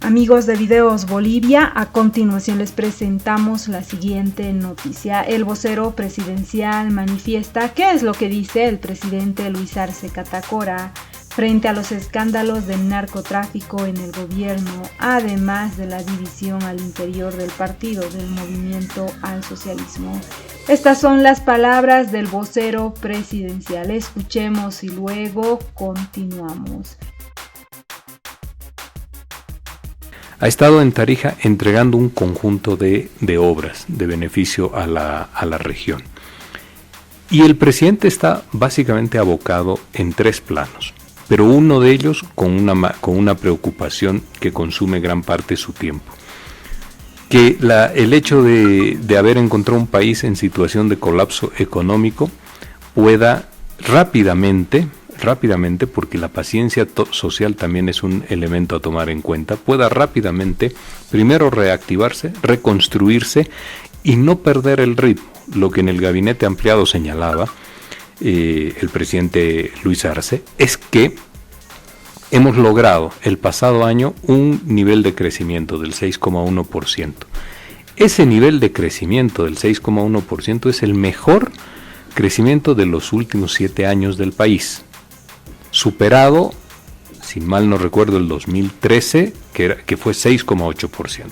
Amigos de Videos Bolivia, a continuación les presentamos la siguiente noticia. El vocero presidencial manifiesta qué es lo que dice el presidente Luis Arce Catacora frente a los escándalos del narcotráfico en el gobierno, además de la división al interior del partido del Movimiento al Socialismo. Estas son las palabras del vocero presidencial. Escuchemos y luego continuamos. Ha estado en Tarija entregando un conjunto de obras de beneficio a la región. Y el presidente está básicamente abocado en tres planos, pero uno de ellos con una preocupación que consume gran parte de su tiempo. Que el hecho de haber encontrado un país en situación de colapso económico pueda rápidamente, porque la paciencia social también es un elemento a tomar en cuenta, pueda rápidamente primero reactivarse, reconstruirse y no perder el ritmo. Lo que en el gabinete ampliado señalaba el presidente Luis Arce es que hemos logrado el pasado año un nivel de crecimiento del 6,1%. Ese nivel de crecimiento del 6,1% es el mejor crecimiento de los últimos 7 años del país. Superado, si mal no recuerdo, el 2013, que fue 6,8%.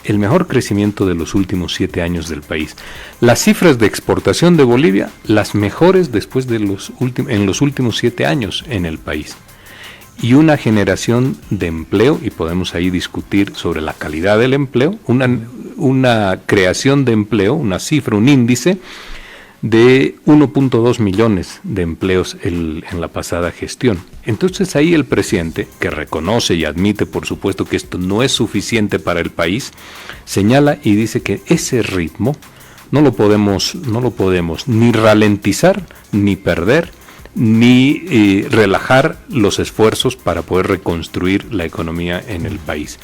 El mejor crecimiento de los últimos 7 años del país. Las cifras de exportación de Bolivia, las mejores después de en los últimos 7 años en el país. Y una generación de empleo, y podemos ahí discutir sobre la calidad del empleo, una creación de empleo, una cifra, un índice de 1.2 millones de empleos en la pasada gestión. Entonces ahí el presidente, que reconoce y admite por supuesto que esto no es suficiente para el país, señala y dice que ese ritmo no lo podemos ni ralentizar, ni perder, ni relajar los esfuerzos para poder reconstruir la economía en el país.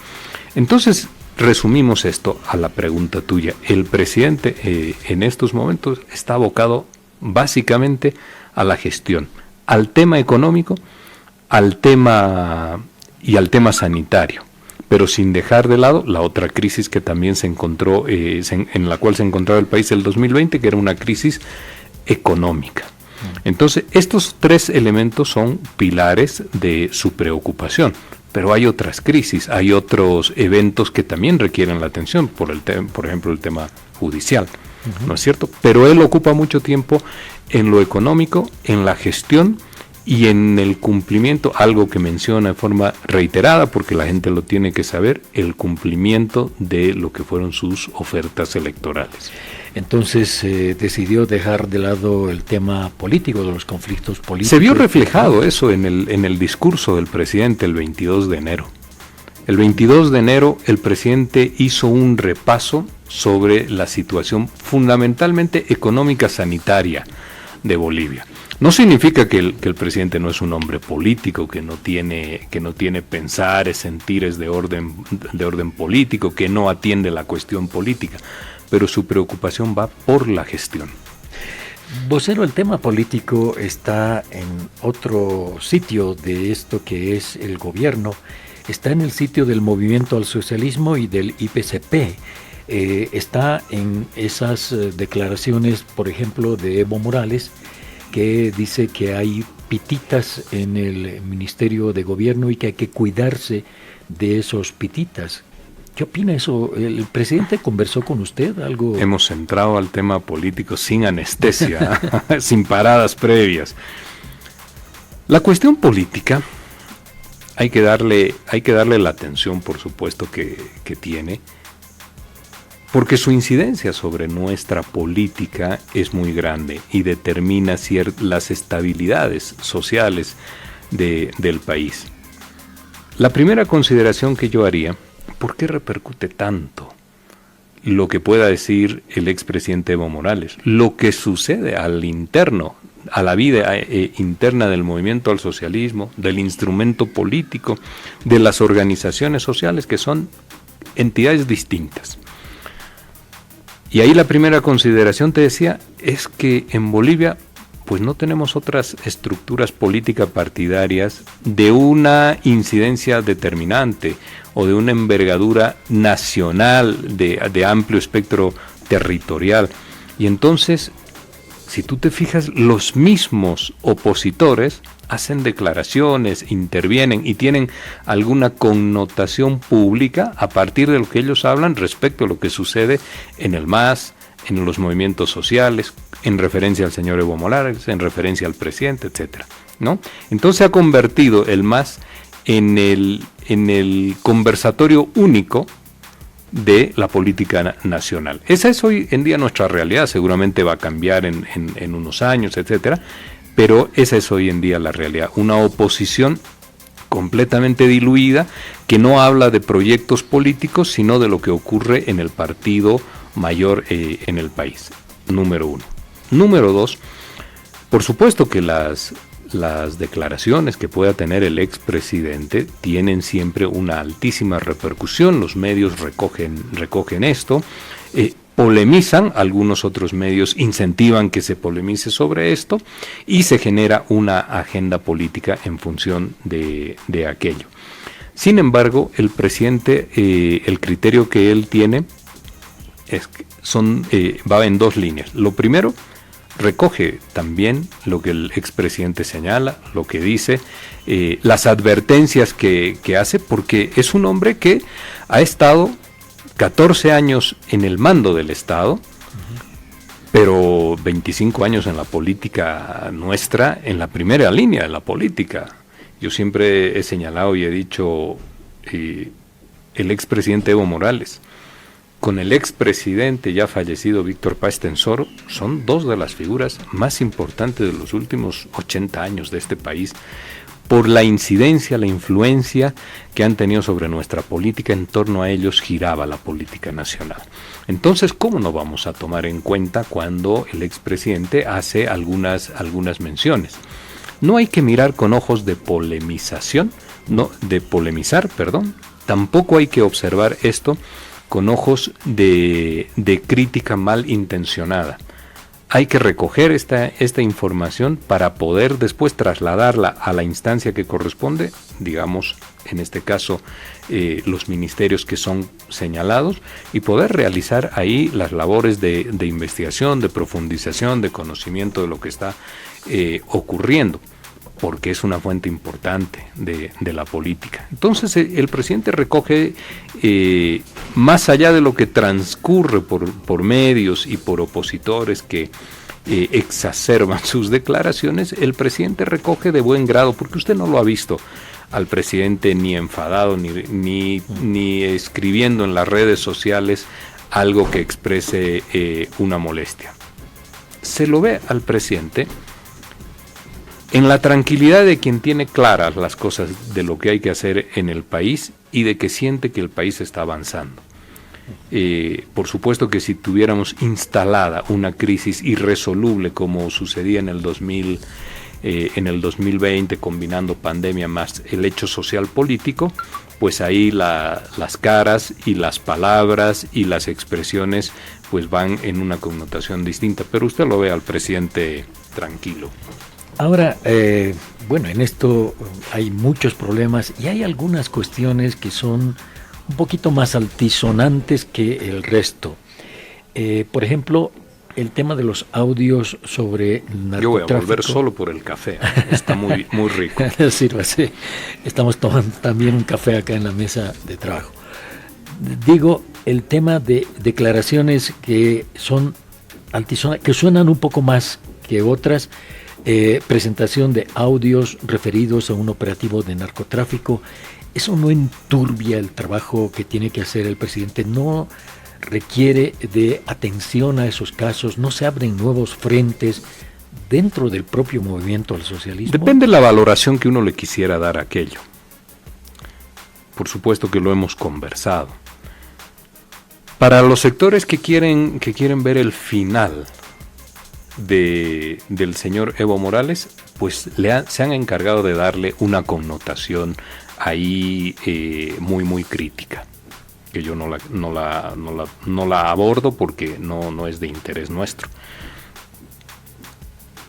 Entonces, resumimos esto a la pregunta tuya. El presidente en estos momentos está abocado básicamente a la gestión, al tema económico, al tema sanitario, pero sin dejar de lado la otra crisis que también se encontró, en la cual se encontraba el país el 2020, que era una crisis económica. Entonces, estos tres elementos son pilares de su preocupación. Pero hay otras crisis, hay otros eventos que también requieren la atención, por ejemplo el tema judicial, ¿no es cierto? Pero él ocupa mucho tiempo en lo económico, en la gestión y en el cumplimiento, algo que menciona de forma reiterada, porque la gente lo tiene que saber, el cumplimiento de lo que fueron sus ofertas electorales. Entonces decidió dejar de lado el tema político, de los conflictos políticos. Se vio reflejado eso en el discurso del presidente el 22 de enero. El 22 de enero el presidente hizo un repaso sobre la situación fundamentalmente económica sanitaria de Bolivia. No significa que el presidente no es un hombre político, que no tiene pensares, sentires de orden político, que no atiende la cuestión política, pero su preocupación va por la gestión. Vocero, el tema político está en otro sitio de esto que es el gobierno, está en el sitio del Movimiento al Socialismo y del IPCP. Está en esas declaraciones, por ejemplo, de Evo Morales, que dice que hay pititas en el Ministerio de Gobierno y que hay que cuidarse de esos pititas. ¿Qué opina eso? ¿El presidente conversó con usted algo? Hemos entrado al tema político sin anestesia, sin paradas previas. La cuestión política hay que darle la atención, por supuesto, que tiene, porque su incidencia sobre nuestra política es muy grande y determina las estabilidades sociales del país. La primera consideración que yo haría: ¿por qué repercute tanto lo que pueda decir el expresidente Evo Morales? Lo que sucede a la vida interna del movimiento al socialismo, del instrumento político, de las organizaciones sociales, que son entidades distintas. Y ahí la primera consideración, te decía, es que en Bolivia pues no tenemos otras estructuras políticas partidarias de una incidencia determinante o de una envergadura nacional de amplio espectro territorial. Y entonces, si tú te fijas, los mismos opositores hacen declaraciones, intervienen y tienen alguna connotación pública a partir de lo que ellos hablan respecto a lo que sucede en el MAS, en los movimientos sociales, en referencia al señor Evo Morales, en referencia al presidente, etcétera, ¿no? Entonces se ha convertido el MAS en el conversatorio único de la política nacional. Esa es hoy en día nuestra realidad, seguramente va a cambiar en unos años, etcétera, pero esa es hoy en día la realidad, una oposición completamente diluida que no habla de proyectos políticos, sino de lo que ocurre en el partido mayor en el país, número uno. Número dos, por supuesto que las declaraciones que pueda tener el expresidente tienen siempre una altísima repercusión, los medios recogen esto, polemizan, algunos otros medios incentivan que se polemice sobre esto y se genera una agenda política en función de aquello. Sin embargo, el presidente, el criterio que él tiene va en dos líneas. Lo primero, recoge también lo que el expresidente señala, lo que dice, las advertencias que hace, porque es un hombre que ha estado 14 años en el mando del Estado, pero 25 años en la política nuestra, en la primera línea de la política. Yo siempre he señalado y he dicho, el expresidente Evo Morales, con el expresidente ya fallecido Víctor Paz Tensoro, son dos de las figuras más importantes de los últimos 80 años de este país, por la incidencia, la influencia que han tenido sobre nuestra política. En torno a ellos giraba la política nacional. Entonces, ¿cómo no vamos a tomar en cuenta cuando el expresidente hace algunas menciones? No hay que mirar con ojos de polemizar, tampoco hay que observar esto con ojos de crítica malintencionada. Hay que recoger esta información para poder después trasladarla a la instancia que corresponde, digamos, en este caso, los ministerios que son señalados, y poder realizar ahí las labores de investigación, de profundización, de conocimiento de lo que está ocurriendo, porque es una fuente importante de la política. Entonces el presidente recoge, más allá de lo que transcurre por medios y por opositores que exacerban sus declaraciones, el presidente recoge de buen grado, porque usted no lo ha visto al presidente ni enfadado, ni escribiendo en las redes sociales algo que exprese una molestia. Se lo ve al presidente en la tranquilidad de quien tiene claras las cosas de lo que hay que hacer en el país y de que siente que el país está avanzando. Por supuesto que si tuviéramos instalada una crisis irresoluble como sucedía en el 2020, combinando pandemia más el hecho social político, pues ahí las caras y las palabras y las expresiones pues van en una connotación distinta, pero usted lo ve al presidente tranquilo. Ahora, bueno, en esto hay muchos problemas y hay algunas cuestiones que son un poquito más altisonantes que el resto. Por ejemplo, el tema de los audios sobre narcotráfico. Yo voy a volver solo por el café, está muy rico. Sírvase. Estamos tomando también un café acá en la mesa de trabajo. Digo, el tema de declaraciones que son altisonantes, que suenan un poco más que otras. Presentación de audios referidos a un operativo de narcotráfico, ¿eso no enturbia el trabajo que tiene que hacer el presidente? ¿No requiere de atención a esos casos? ¿No se abren nuevos frentes dentro del propio movimiento al socialismo? Depende de la valoración que uno le quisiera dar a aquello. Por supuesto que lo hemos conversado. Para los sectores que quieren ver el final del señor Evo Morales, pues se han encargado de darle una connotación ahí muy crítica, que yo no la abordo porque no es de interés nuestro.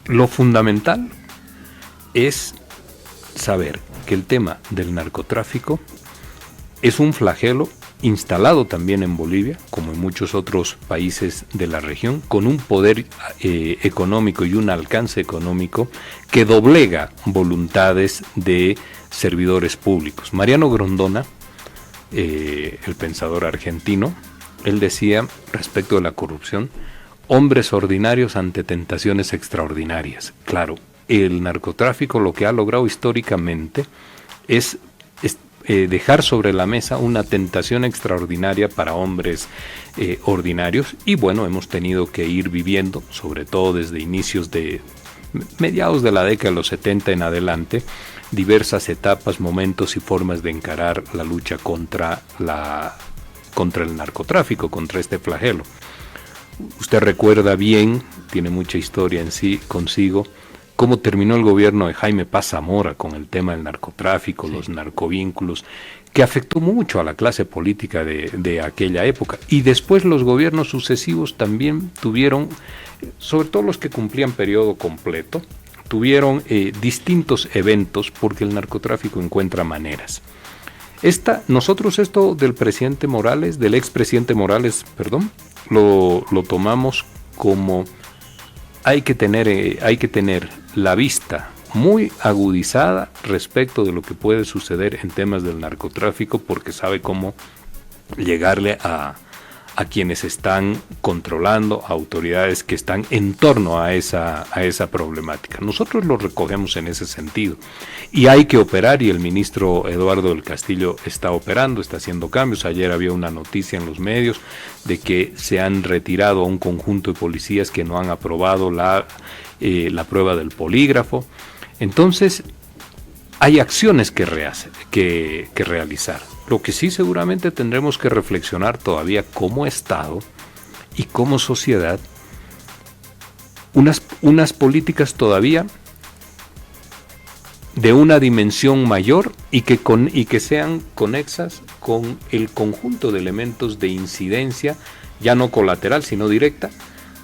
Lo fundamental es saber que el tema del narcotráfico es un flagelo instalado también en Bolivia, como en muchos otros países de la región, con un poder económico y un alcance económico que doblega voluntades de servidores públicos. Mariano Grondona, el pensador argentino, él decía respecto de la corrupción: hombres ordinarios ante tentaciones extraordinarias. Claro, el narcotráfico lo que ha logrado históricamente es dejar sobre la mesa una tentación extraordinaria para hombres ordinarios, y bueno, hemos tenido que ir viviendo, sobre todo desde mediados de la década de los 70 en adelante, diversas etapas, momentos y formas de encarar la lucha contra el narcotráfico, contra este flagelo. Usted recuerda bien, tiene mucha historia en sí consigo, cómo terminó el gobierno de Jaime Paz Zamora con el tema del narcotráfico, sí, los narcovínculos, que afectó mucho a la clase política de aquella época. Y después los gobiernos sucesivos también tuvieron, sobre todo los que cumplían periodo completo, tuvieron distintos eventos, porque el narcotráfico encuentra maneras. Nosotros esto del expresidente Morales, lo tomamos como hay que tener la vista muy agudizada respecto de lo que puede suceder en temas del narcotráfico, porque sabe cómo llegarle a quienes están controlando, a autoridades que están en torno a esa problemática. Nosotros lo recogemos en ese sentido, y hay que operar, y el ministro Eduardo del Castillo está operando, está haciendo cambios. Ayer había una noticia en los medios de que se han retirado a un conjunto de policías que no han aprobado la prueba del polígrafo. Entonces, hay acciones que realizar. Lo que sí seguramente tendremos que reflexionar todavía como Estado y como sociedad, unas políticas todavía de una dimensión mayor y que sean conexas con el conjunto de elementos de incidencia, ya no colateral sino directa,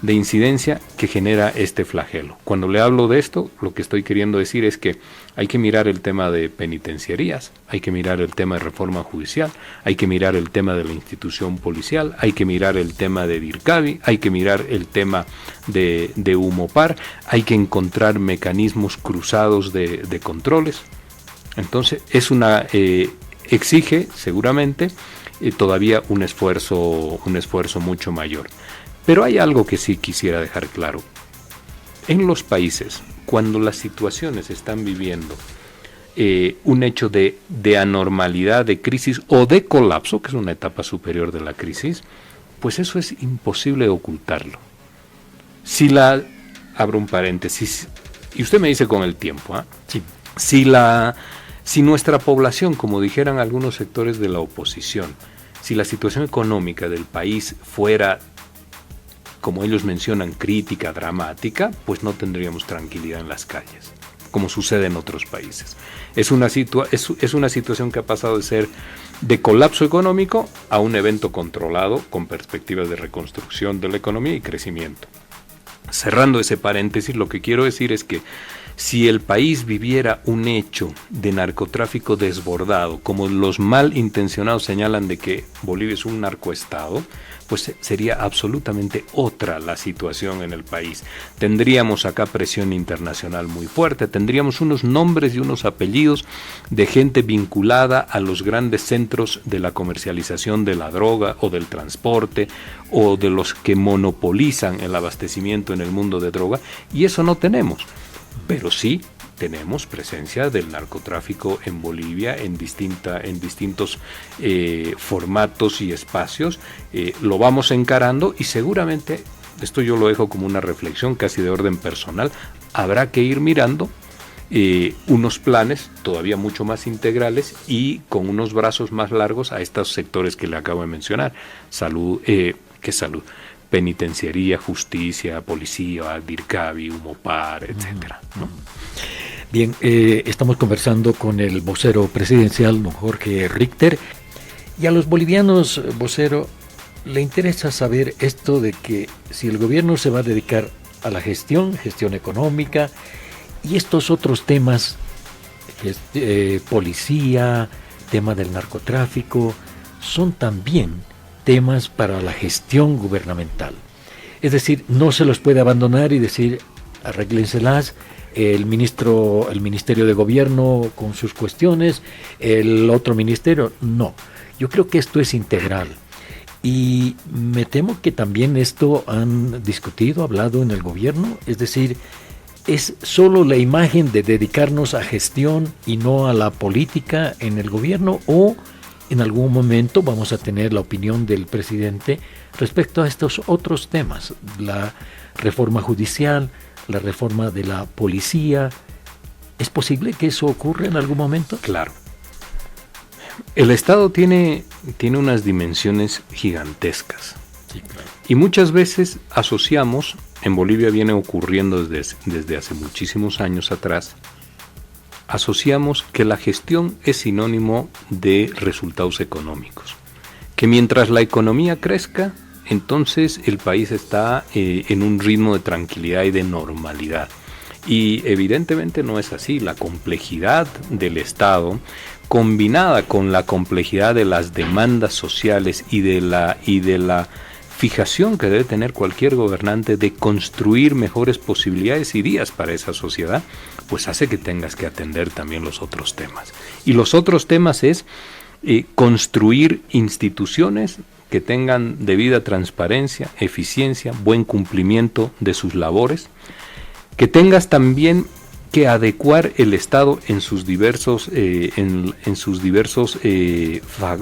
de incidencia que genera este flagelo. Cuando le hablo de esto, lo que estoy queriendo decir es que hay que mirar el tema de penitenciarías, hay que mirar el tema de reforma judicial, hay que mirar el tema de la institución policial, hay que mirar el tema de DIRCABI, hay que mirar el tema de Humopar, hay que encontrar mecanismos cruzados de controles. Entonces exige seguramente todavía un esfuerzo mucho mayor. Pero hay algo que sí quisiera dejar claro. En los países, cuando las situaciones están viviendo un hecho de anormalidad, de crisis o de colapso, que es una etapa superior de la crisis, pues eso es imposible ocultarlo. Abro un paréntesis, y usted me dice con el tiempo, sí. Si nuestra población, como dijeran algunos sectores de la oposición, si la situación económica del país fuera, como ellos mencionan, crítica, dramática, pues no tendríamos tranquilidad en las calles, como sucede en otros países. Es una situación que ha pasado de ser de colapso económico a un evento controlado con perspectivas de reconstrucción de la economía y crecimiento. Cerrando ese paréntesis, lo que quiero decir es que si el país viviera un hecho de narcotráfico desbordado, como los malintencionados señalan de que Bolivia es un narcoestado, pues sería absolutamente otra la situación en el país. Tendríamos acá presión internacional muy fuerte, tendríamos unos nombres y unos apellidos de gente vinculada a los grandes centros de la comercialización de la droga o del transporte o de los que monopolizan el abastecimiento en el mundo de droga, y eso no tenemos. Pero sí tenemos presencia del narcotráfico en Bolivia en distintos formatos y espacios. Lo vamos encarando, y seguramente, esto yo lo dejo como una reflexión casi de orden personal, habrá que ir mirando unos planes todavía mucho más integrales y con unos brazos más largos a estos sectores que le acabo de mencionar. Salud, penitenciaría, justicia, policía, DIRCABI, Humopar, etcétera, ¿no? Bien, estamos conversando con el vocero presidencial, don Jorge Richter, y a los bolivianos, vocero, le interesa saber esto de que si el gobierno se va a dedicar a la gestión económica y estos otros temas, policía, tema del narcotráfico, son también temas para la gestión gubernamental. Es decir, no se los puede abandonar y decir, arréglenselas, el Ministerio de Gobierno con sus cuestiones, el otro ministerio. No, yo creo que esto es integral. Y me temo que también esto han discutido, hablado en el gobierno, es decir, es solo la imagen de dedicarnos a gestión y no a la política en el gobierno, o en algún momento vamos a tener la opinión del presidente respecto a estos otros temas, la reforma judicial, la reforma de la policía. ¿Es posible que eso ocurra en algún momento? Claro. El Estado tiene unas dimensiones gigantescas. Sí, claro. Y muchas veces asociamos, en Bolivia viene ocurriendo desde hace muchísimos años atrás, asociamos que la gestión es sinónimo de resultados económicos. Que mientras la economía crezca, entonces el país está en un ritmo de tranquilidad y de normalidad. Y evidentemente no es así. La complejidad del Estado, combinada con la complejidad de las demandas sociales y de la fijación que debe tener cualquier gobernante de construir mejores posibilidades y días para esa sociedad, pues hace que tengas que atender también los otros temas. Y los otros temas es construir instituciones que tengan debida transparencia, eficiencia, buen cumplimiento de sus labores, que tengas también que adecuar el Estado en sus diversos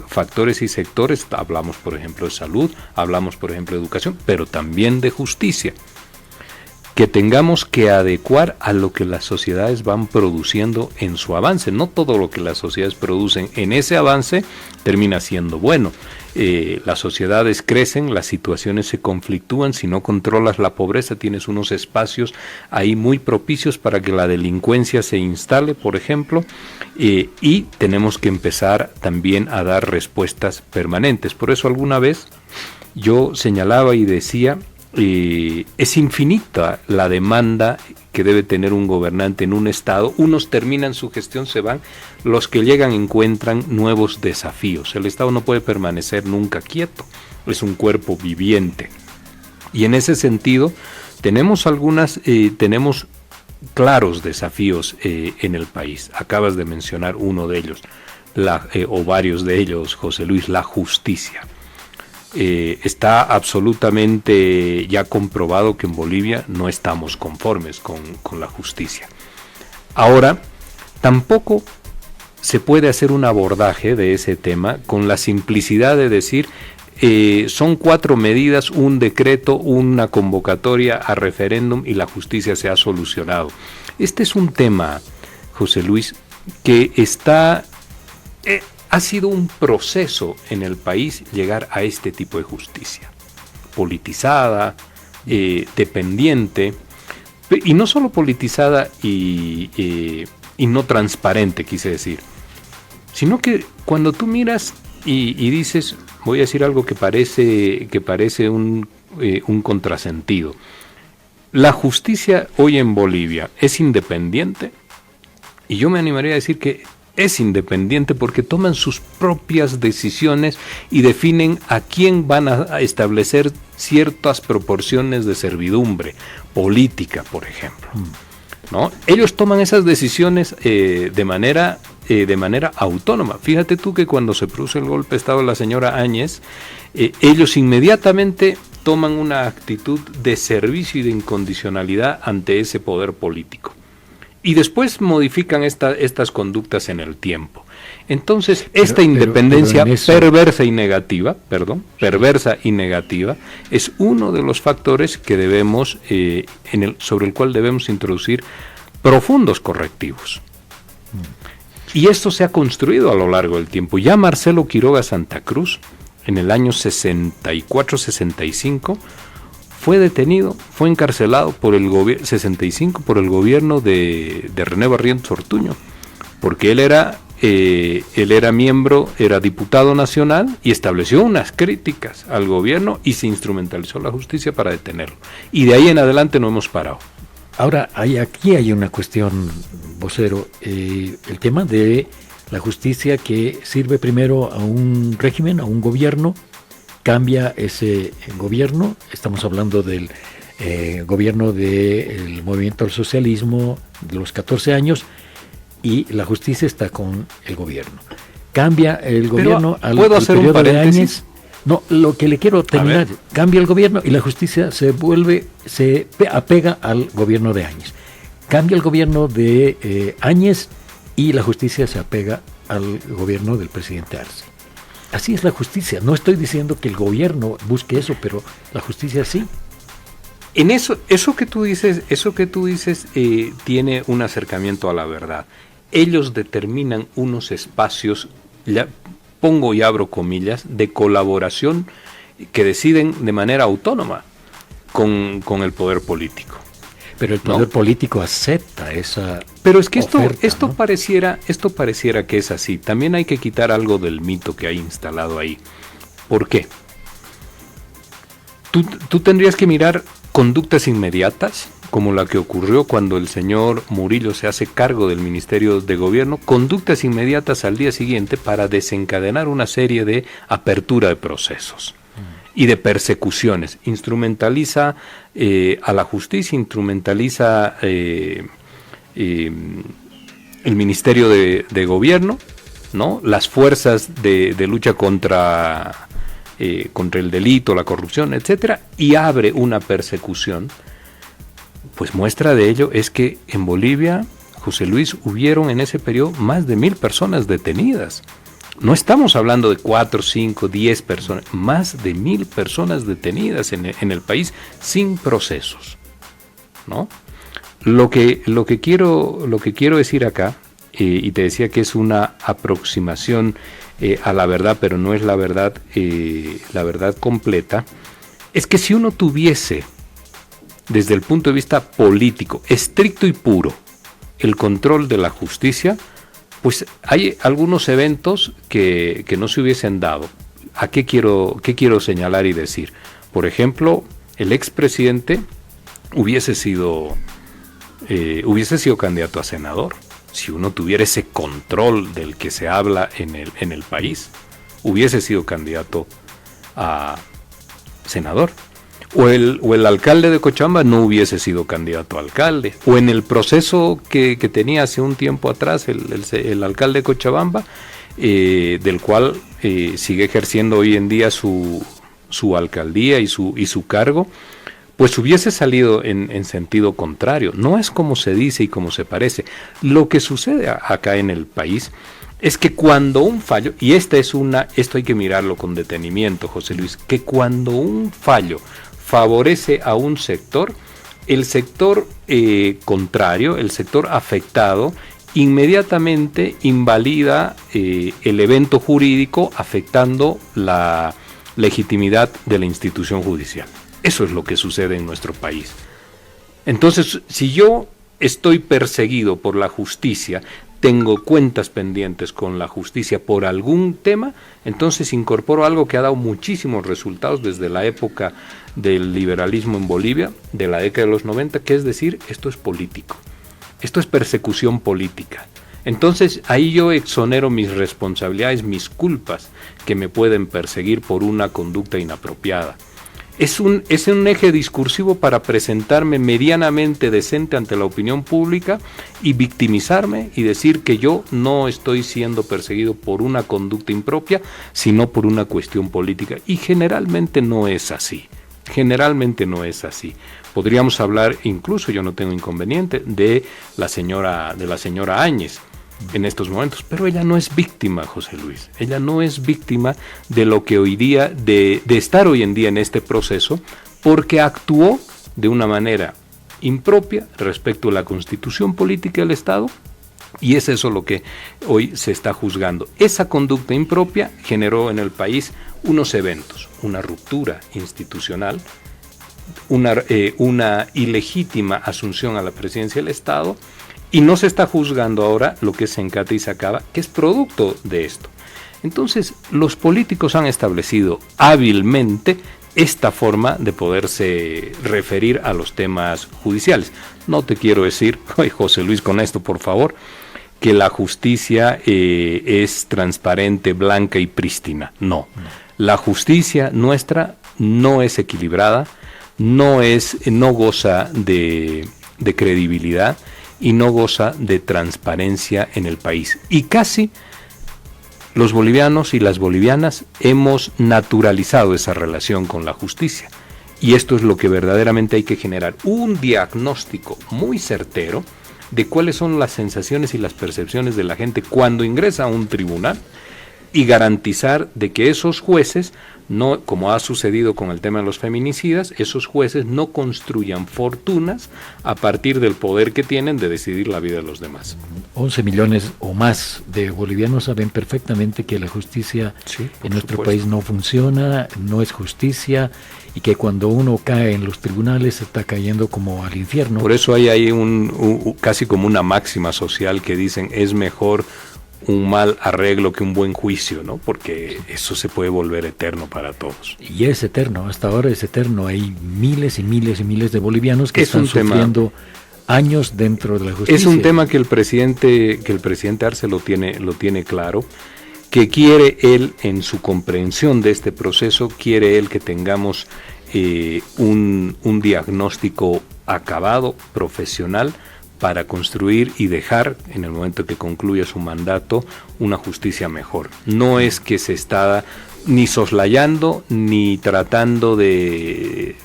factores y sectores. Hablamos, por ejemplo, de salud, hablamos, por ejemplo, de educación, pero también de justicia. Que tengamos que adecuar a lo que las sociedades van produciendo en su avance. No todo lo que las sociedades producen en ese avance termina siendo bueno. Las sociedades crecen, las situaciones se conflictúan, si no controlas la pobreza tienes unos espacios ahí muy propicios para que la delincuencia se instale, por ejemplo, y tenemos que empezar también a dar respuestas permanentes. Por eso alguna vez yo señalaba y decía, es infinita la demanda que debe tener un gobernante en un estado. Unos terminan su gestión, se van, los que llegan encuentran nuevos desafíos. El Estado no puede permanecer nunca quieto, es un cuerpo viviente. Y en ese sentido tenemos tenemos claros desafíos en el país. Acabas de mencionar uno de ellos, o varios de ellos, José Luis, la justicia. Está absolutamente ya comprobado que en Bolivia no estamos conformes con la justicia. Ahora, tampoco se puede hacer un abordaje de ese tema con la simplicidad de decir son 4 medidas, un decreto, una convocatoria a referéndum y la justicia se ha solucionado. Este es un tema, José Luis, que ha sido un proceso en el país llegar a este tipo de justicia, politizada, dependiente, y no solo politizada y no transparente, quise decir, sino que cuando tú miras y dices, voy a decir algo que parece un contrasentido, la justicia hoy en Bolivia es independiente, y yo me animaría a decir que es independiente porque toman sus propias decisiones y definen a quién van a establecer ciertas proporciones de servidumbre política, por ejemplo, ¿no? Ellos toman esas decisiones de manera autónoma. Fíjate tú que cuando se produce el golpe de Estado de la señora Áñez, ellos inmediatamente toman una actitud de servicio y de incondicionalidad ante ese poder político. Y después modifican estas conductas en el tiempo. Entonces, esta independencia perversa y negativa, es uno de los factores que debemos, sobre el cual debemos introducir profundos correctivos. Y esto se ha construido a lo largo del tiempo. Ya Marcelo Quiroga Santa Cruz, en el año 64-65, fue detenido, fue encarcelado por el 65 por el gobierno de René Barrientos Ortuño, porque él era él era diputado nacional y estableció unas críticas al gobierno y se instrumentalizó la justicia para detenerlo. Y de ahí en adelante no hemos parado. Ahora, aquí hay una cuestión, vocero, el tema de la justicia que sirve primero a un régimen, a un gobierno, cambia ese gobierno, estamos hablando del gobierno del movimiento al socialismo de los 14 años, y la justicia está con el gobierno. Cambia el gobierno al periodo de Áñez. No, lo que le quiero terminar, cambia el gobierno y la justicia se apega al gobierno de Áñez. Cambia el gobierno de Áñez y la justicia se apega al gobierno del presidente Arce. Así es la justicia. No estoy diciendo que el gobierno busque eso, pero la justicia sí. En eso que tú dices tiene un acercamiento a la verdad. Ellos determinan unos espacios, pongo y abro comillas, de colaboración que deciden de manera autónoma con el poder político. Pero el poder político acepta esa. Pero es que esto ¿no? pareciera que es así. También hay que quitar algo del mito que hay instalado ahí. ¿Por qué? Tú tendrías que mirar conductas inmediatas, como la que ocurrió cuando el señor Murillo se hace cargo del Ministerio de Gobierno, conductas inmediatas al día siguiente para desencadenar una serie de apertura de procesos y de persecuciones. Instrumentaliza a la justicia, instrumentaliza el Ministerio de Gobierno, ¿no? Las fuerzas de lucha contra el delito, la corrupción, etcétera, y abre una persecución. Pues muestra de ello es que en Bolivia, José Luis, hubieron en ese periodo más de 1,000 personas detenidas. No estamos hablando de 4, 5, 10 personas, más de 1,000 personas detenidas en el país sin procesos, ¿no? Lo que quiero decir acá, y te decía que es una aproximación a la verdad, pero no es la verdad completa, es que si uno tuviese, desde el punto de vista político, estricto y puro, el control de la justicia, pues hay algunos eventos que no se hubiesen dado. ¿A qué quiero señalar y decir? Por ejemplo, el expresidente hubiese sido candidato a senador. Si uno tuviera ese control del que se habla en el país, hubiese sido candidato a senador. O el alcalde de Cochabamba no hubiese sido candidato a alcalde. O en el proceso que tenía hace un tiempo atrás el alcalde de Cochabamba, del cual sigue ejerciendo hoy en día su alcaldía y su cargo, pues hubiese salido en sentido contrario. No es como se dice y como se parece. Lo que sucede acá en el país es que cuando un fallo, y esto hay que mirarlo con detenimiento, José Luis, que cuando un fallo favorece a un sector, el sector contrario, el sector afectado, inmediatamente invalida el evento jurídico, afectando la legitimidad de la institución judicial. Eso es lo que sucede en nuestro país. Entonces, si yo estoy perseguido por la justicia, tengo cuentas pendientes con la justicia por algún tema, entonces incorporo algo que ha dado muchísimos resultados desde la época del liberalismo en Bolivia, de la década de los 90, que es decir, esto es político, esto es persecución política. Entonces ahí yo exonero mis responsabilidades, mis culpas que me pueden perseguir por una conducta inapropiada. Es un eje discursivo para presentarme medianamente decente ante la opinión pública y victimizarme y decir que yo no estoy siendo perseguido por una conducta impropia, sino por una cuestión política. Y generalmente no es así. Generalmente no es así. Podríamos hablar, incluso yo no tengo inconveniente, de la señora Áñez en estos momentos, pero ella no es víctima, José Luis. Ella no es víctima de lo que hoy día, de estar hoy en día en este proceso, porque actuó de una manera impropia respecto a la constitución política del Estado, y es eso lo que hoy se está juzgando. Esa conducta impropia generó en el país unos eventos, una ruptura institucional, una ilegítima asunción a la presidencia del Estado, Y no se está juzgando ahora lo que es Sencata y Sacaba, que es producto de esto. Entonces, los políticos han establecido hábilmente esta forma de poderse referir a los temas judiciales. No te quiero decir, José Luis, con esto, por favor, que la justicia es transparente, blanca y prístina. No. La justicia nuestra no es equilibrada, no goza de credibilidad y no goza de transparencia en el país. Y casi los bolivianos y las bolivianas hemos naturalizado esa relación con la justicia. Y esto es lo que verdaderamente hay que generar, un diagnóstico muy certero de cuáles son las sensaciones y las percepciones de la gente cuando ingresa a un tribunal, y garantizar de que esos jueces, no, como ha sucedido con el tema de los feminicidas, esos jueces no construyan fortunas a partir del poder que tienen de decidir la vida de los demás. 11 millones o más de bolivianos saben perfectamente que la justicia en nuestro país no funciona, no es justicia, y que cuando uno cae en los tribunales está cayendo como al infierno. Por eso hay ahí casi como una máxima social que dicen es mejor un mal arreglo que un buen juicio, ¿no? Porque eso se puede volver eterno para todos. Y es eterno, hasta ahora es eterno. Hay miles y miles y miles de bolivianos que están sufriendo años dentro de la justicia. Es un tema que el presidente Arce lo tiene claro, que quiere él, en su comprensión de este proceso, quiere él que tengamos un diagnóstico acabado, profesional, para construir y dejar, en el momento que concluya su mandato, una justicia mejor. No es que se está ni soslayando, ni tratando de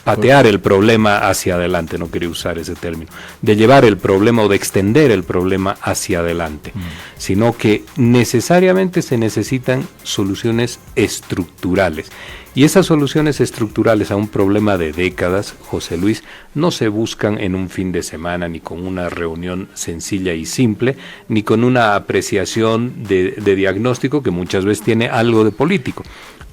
patear el problema hacia adelante, no quería usar ese término, de llevar el problema o de extender el problema hacia adelante, sino que necesariamente se necesitan soluciones estructurales. Y esas soluciones estructurales a un problema de décadas, José Luis, no se buscan en un fin de semana, ni con una reunión sencilla y simple, ni con una apreciación de diagnóstico que muchas veces tiene algo de político.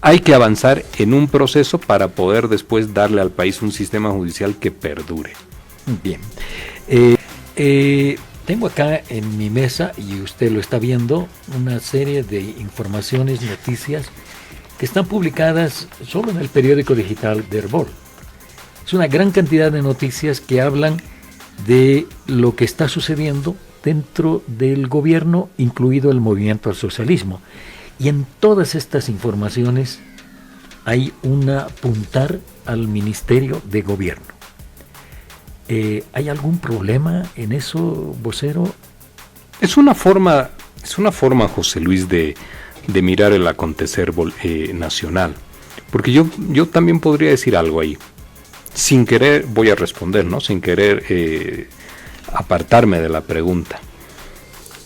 Hay que avanzar en un proceso para poder después darle al país un sistema judicial que perdure. Bien. Tengo acá en mi mesa, y usted lo está viendo, una serie de informaciones, noticias, que están publicadas solo en el periódico digital de Herbol. Es una gran cantidad de noticias que hablan de lo que está sucediendo dentro del gobierno, incluido el movimiento al socialismo. Y en todas estas informaciones hay un apuntar al Ministerio de Gobierno. ¿Hay algún problema en eso, vocero? Es una forma, José Luis, de mirar el acontecer nacional. Porque yo también podría decir algo ahí. Sin querer, voy a responder, ¿no? Sin querer apartarme de la pregunta.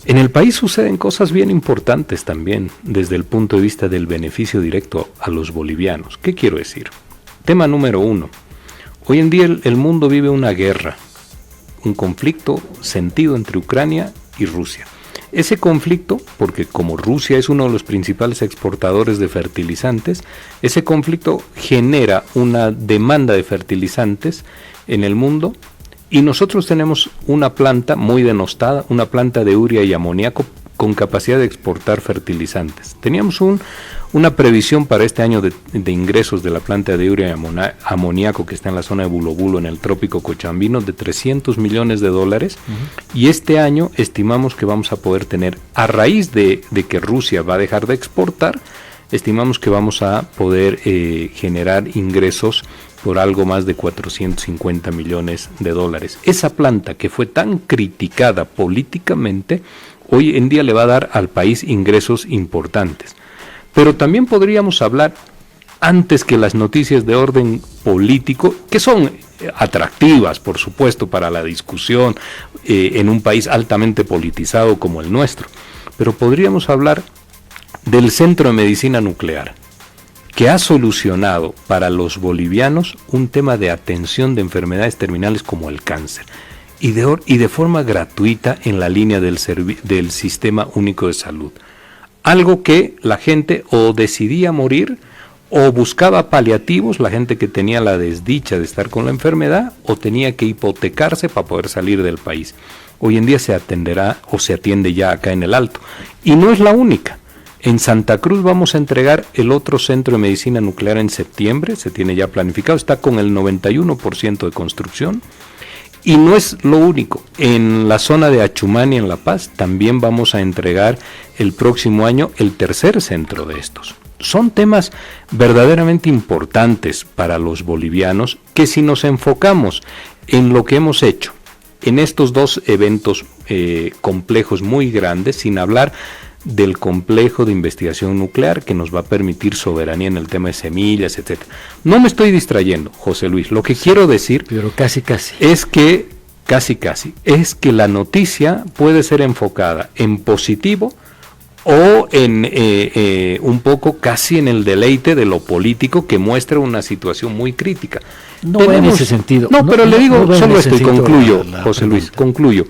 En el país suceden cosas bien importantes también, desde el punto de vista del beneficio directo a los bolivianos. ¿Qué quiero decir? Tema número 1. Hoy en día el mundo vive una guerra, un conflicto sentido entre Ucrania y Rusia. Ese conflicto, porque como Rusia es uno de los principales exportadores de fertilizantes, ese conflicto genera una demanda de fertilizantes en el mundo, y nosotros tenemos una planta muy denostada, una planta de urea y amoníaco con capacidad de exportar fertilizantes. Teníamos una previsión para este año de ingresos de la planta de urea y amoníaco que está en la zona de Bulobulo, en el trópico cochabambino, de $300 millones, y este año estimamos que vamos a poder tener, a raíz de que Rusia va a dejar de exportar, estimamos que vamos a poder generar ingresos por algo más de $450 millones. Esa planta, que fue tan criticada políticamente, hoy en día le va a dar al país ingresos importantes. Pero también podríamos hablar, antes que las noticias de orden político, que son atractivas, por supuesto, para la discusión en un país altamente politizado como el nuestro, pero podríamos hablar del Centro de Medicina Nuclear, que ha solucionado para los bolivianos un tema de atención de enfermedades terminales como el cáncer, y de forma gratuita en la línea del Sistema Único de Salud. Algo que la gente o decidía morir o buscaba paliativos, la gente que tenía la desdicha de estar con la enfermedad, o tenía que hipotecarse para poder salir del país. Hoy en día se atenderá o se atiende ya acá en el Alto. Y no es la única. En Santa Cruz vamos a entregar el otro centro de medicina nuclear en septiembre, se tiene ya planificado, está con el 91% de construcción. Y no es lo único, en la zona de Achumani, en La Paz, también vamos a entregar el próximo año el tercer centro de estos. Son temas verdaderamente importantes para los bolivianos que si nos enfocamos en lo que hemos hecho, en estos dos eventos complejos muy grandes, sin hablar del complejo de investigación nuclear que nos va a permitir soberanía en el tema de semillas, etcétera. No me estoy distrayendo, José Luis. Lo que quiero decir, pero casi, es que es que la noticia puede ser enfocada en positivo o en un poco casi en el deleite de lo político que muestra una situación muy crítica. No en ese sentido. No, pero le digo, solo esto y concluyo, José Luis, concluyo.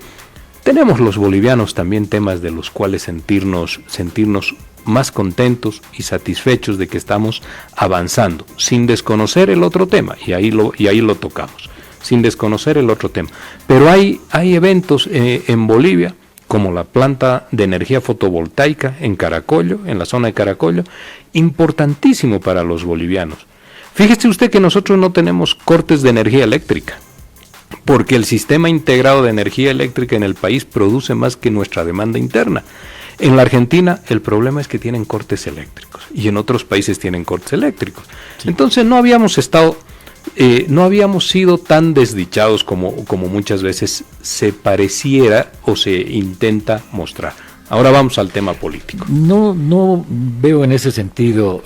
Tenemos los bolivianos también temas de los cuales sentirnos más contentos y satisfechos de que estamos avanzando, sin desconocer el otro tema, y ahí lo tocamos, sin desconocer el otro tema. Pero hay eventos en Bolivia, como la planta de energía fotovoltaica en Caracollo, en la zona de Caracollo, importantísimo para los bolivianos. Fíjese usted que nosotros no tenemos cortes de energía eléctrica, porque el sistema integrado de energía eléctrica en el país produce más que nuestra demanda interna. En la Argentina el problema es que tienen cortes eléctricos y en otros países tienen cortes eléctricos. Sí. Entonces no habíamos sido tan desdichados como muchas veces se pareciera o se intenta mostrar. Ahora vamos al tema político. No veo en ese sentido,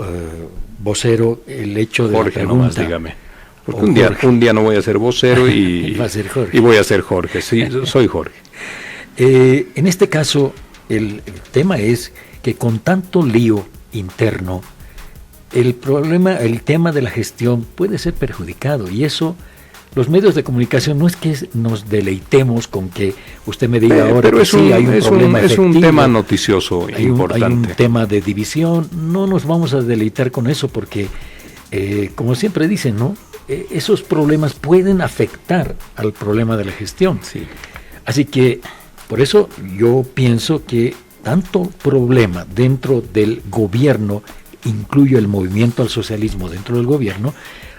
vocero, el hecho de Jorge, nomás dígame. Porque un día no voy a ser vocero y voy a ser Jorge. Sí, soy Jorge. En este caso, el tema es que con tanto lío interno, el tema de la gestión puede ser perjudicado, y eso los medios de comunicación no es que nos deleitemos con que usted me diga ahora pero que sí hay un problema efectivo, es un tema noticioso importante. Hay un tema de división, no nos vamos a deleitar con eso porque, como siempre dicen, ¿no? Esos problemas pueden afectar al problema de la gestión. Sí. Así que, por eso yo pienso que tanto problema dentro del gobierno, incluyo el movimiento al socialismo dentro del gobierno,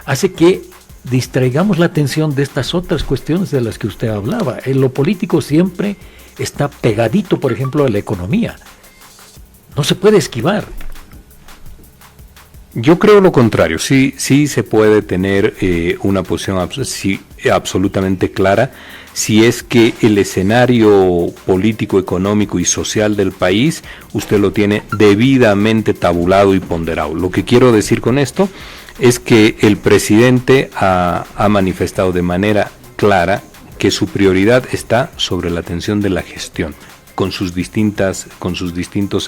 hace que distraigamos la atención de estas otras cuestiones de las que usted hablaba. En lo político siempre está pegadito, por ejemplo, a la economía. No se puede esquivar. Yo creo lo contrario, sí se puede tener una posición absolutamente clara si es que el escenario político, económico y social del país usted lo tiene debidamente tabulado y ponderado. Lo que quiero decir con esto es que el presidente ha manifestado de manera clara que su prioridad está sobre la atención de la gestión con sus distintos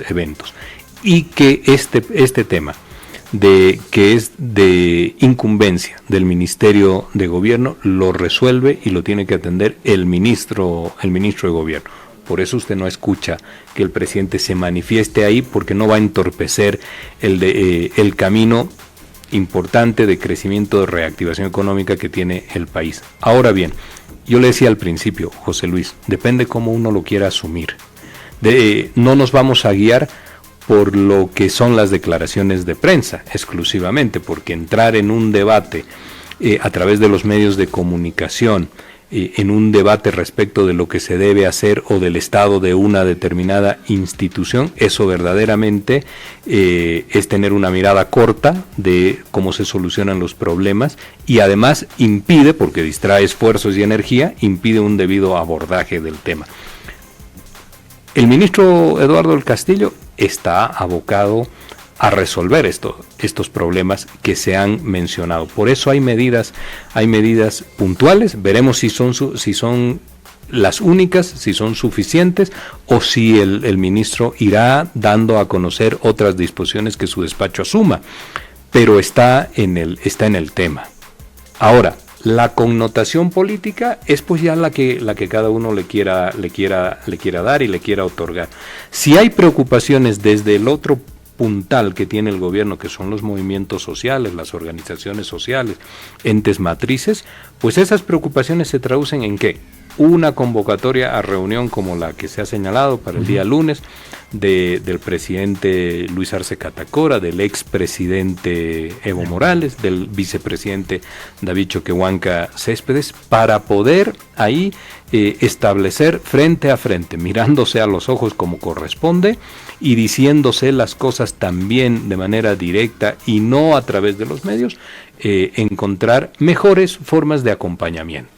eventos, y que este tema que es de incumbencia del Ministerio de Gobierno lo resuelve y lo tiene que atender el ministro de Gobierno. Por eso usted no escucha que el presidente se manifieste ahí, porque no va a entorpecer el camino importante de crecimiento, de reactivación económica que tiene el país. Ahora bien, yo le decía al principio, José Luis, depende cómo uno lo quiera asumir. No nos vamos a guiar por lo que son las declaraciones de prensa exclusivamente, porque entrar en un debate a través de los medios de comunicación, en un debate respecto de lo que se debe hacer o del estado de una determinada institución, eso verdaderamente es tener una mirada corta de cómo se solucionan los problemas, y además impide, porque distrae esfuerzos y energía, impide un debido abordaje del tema. El ministro Eduardo del Castillo está abocado a resolver estos problemas que se han mencionado. Por eso hay medidas puntuales. Veremos si son las únicas, si son suficientes, o si el ministro irá dando a conocer otras disposiciones que su despacho asuma. Pero está en el tema. Ahora, la connotación política es pues ya la que cada uno le quiera dar y le quiera otorgar. Si hay preocupaciones desde el otro puntal que tiene el gobierno, que son los movimientos sociales, las organizaciones sociales, entes matrices, pues esas preocupaciones se traducen en ¿qué? Una convocatoria a reunión como la que se ha señalado para el día lunes del presidente Luis Arce Catacora, del expresidente Evo Morales, del vicepresidente David Choquehuanca Céspedes, para poder ahí establecer frente a frente, mirándose a los ojos como corresponde y diciéndose las cosas también de manera directa y no a través de los medios, encontrar mejores formas de acompañamiento.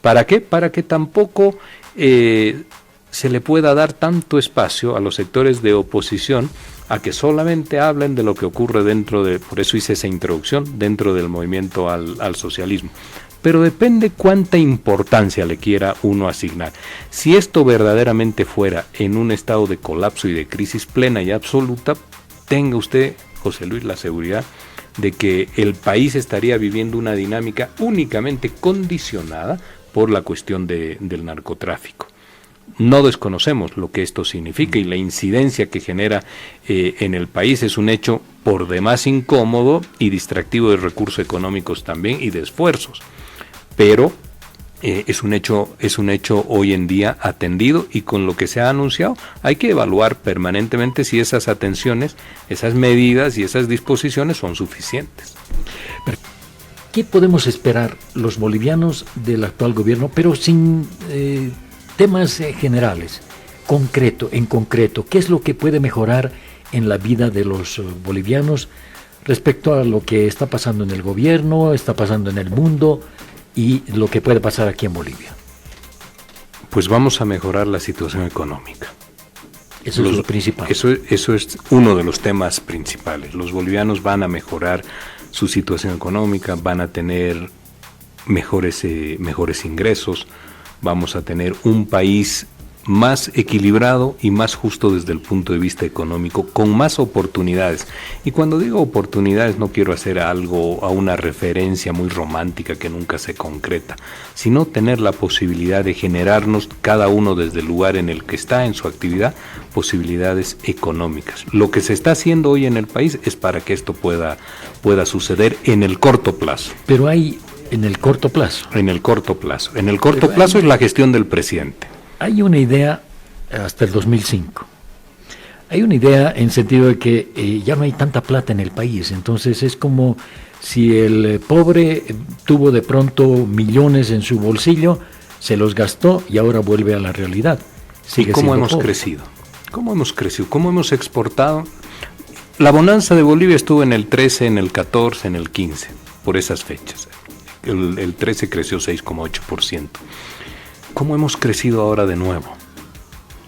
¿Para qué? Para que tampoco se le pueda dar tanto espacio a los sectores de oposición a que solamente hablen de lo que ocurre dentro de, por eso hice esa introducción, dentro del movimiento al socialismo. Pero depende cuánta importancia le quiera uno asignar. Si esto verdaderamente fuera en un estado de colapso y de crisis plena y absoluta, tenga usted, José Luis, la seguridad de que el país estaría viviendo una dinámica únicamente condicionada por la cuestión del narcotráfico. No desconocemos lo que esto significa y la incidencia que genera en el país es un hecho por demás incómodo y distractivo de recursos económicos también y de esfuerzos, pero es un hecho hoy en día atendido y con lo que se ha anunciado hay que evaluar permanentemente si esas atenciones, esas medidas y esas disposiciones son suficientes. ¿Qué podemos esperar los bolivianos del actual gobierno, pero sin temas generales, en concreto? ¿Qué es lo que puede mejorar en la vida de los bolivianos respecto a lo que está pasando en el gobierno, está pasando en el mundo y lo que puede pasar aquí en Bolivia? Pues vamos a mejorar la situación económica. Eso es lo principal. Eso es uno de los temas principales. Los bolivianos van a mejorar su situación económica, van a tener mejores ingresos, vamos a tener un país más equilibrado y más justo desde el punto de vista económico, con más oportunidades. Y cuando digo oportunidades no quiero hacer a una referencia muy romántica que nunca se concreta, sino tener la posibilidad de generarnos cada uno desde el lugar en el que está en su actividad, posibilidades económicas. Lo que se está haciendo hoy en el país es para que esto pueda suceder en el corto plazo. Pero hay en el corto plazo. En el corto plazo es la gestión del presidente. Hay una idea hasta el 2005. Hay una idea en sentido de que ya no hay tanta plata en el país, entonces es como si el pobre tuvo de pronto millones en su bolsillo, se los gastó y ahora vuelve a la realidad. ¿Y cómo hemos crecido? ¿Cómo hemos crecido? ¿Cómo hemos exportado? La bonanza de Bolivia estuvo en el 13, en el 14, en el 15, por esas fechas. El 13 creció 6,8%. ¿Cómo hemos crecido ahora de nuevo?